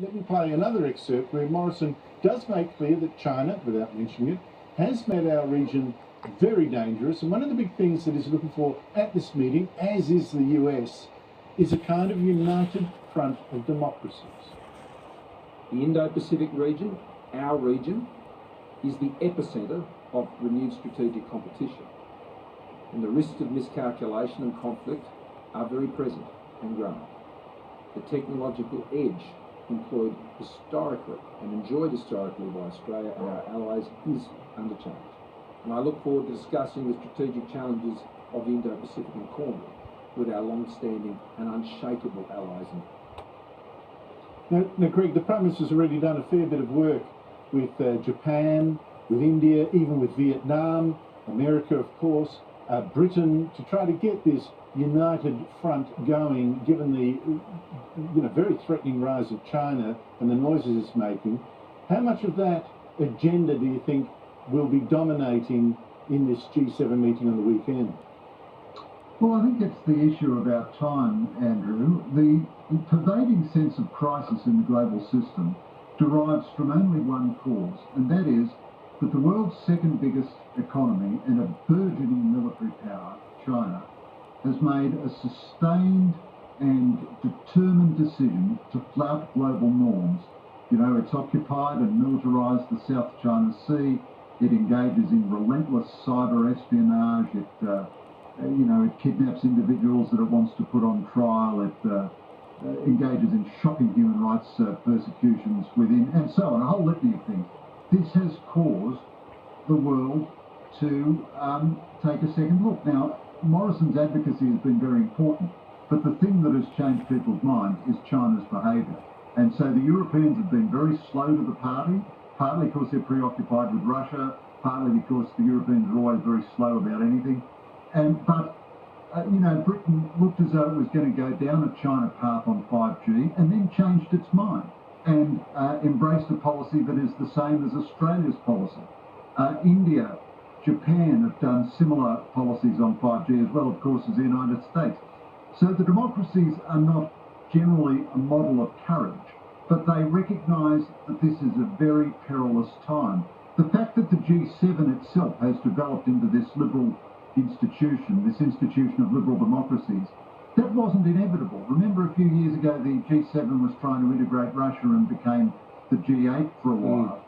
Let me play another excerpt where Morrison does make clear that China, without mentioning it, has made our region very dangerous. And one of the big things that he's looking for at this meeting, as is the US, is a kind of united front of democracies. The Indo-Pacific region, our region, is the epicentre of renewed strategic competition. And the risks of miscalculation and conflict are very present and growing. The technological edge employed historically and enjoyed historically by Australia and our allies is under change. And I look forward to discussing the strategic challenges of the Indo-Pacific and Cornwall with our long-standing and unshakable allies. Now, Greg, the Prime Minister's already done a fair bit of work with Japan, with India, even with Vietnam, America, of course, Britain, to try to get this united front going, given the very threatening rise of China and the noises it's making. How much of that agenda do you think will be dominating in this G7 meeting on the weekend? Well, I think it's the issue of our time, Andrew. The pervading sense of crisis in the global system derives from only one cause, and that is that the world's second biggest economy and a burgeoning military power, China, has made a sustained and determined decision to flout global norms. You know, it's occupied and militarised the South China Sea. It engages in relentless cyber espionage. It kidnaps individuals that it wants to put on trial. It engages in shocking human rights persecutions within, and so on, a whole litany of things. This has caused the world to take a second look. Now, Morrison's advocacy has been very important, but the thing that has changed people's minds is China's behaviour. And so the Europeans have been very slow to the party, partly because they're preoccupied with Russia, partly because the Europeans are always very slow about anything. But Britain looked as though it was going to go down a China path on 5G and then changed its mind and embraced a policy that is the same as Australia's policy. India, Japan have done similar policies on 5G as well, of course, as the United States. So the democracies are not generally a model of courage, but they recognise that this is a very perilous time. The fact that the G7 itself has developed into this liberal institution, this institution of liberal democracies, that wasn't inevitable. Remember, a few years ago, the G7 was trying to integrate Russia and became the G8 for a while.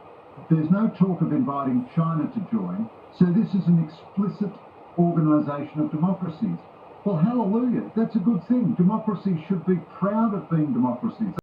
There's no talk of inviting China to join, so this is an explicit organisation of democracies. Well, hallelujah, that's a good thing. Democracies should be proud of being democracies.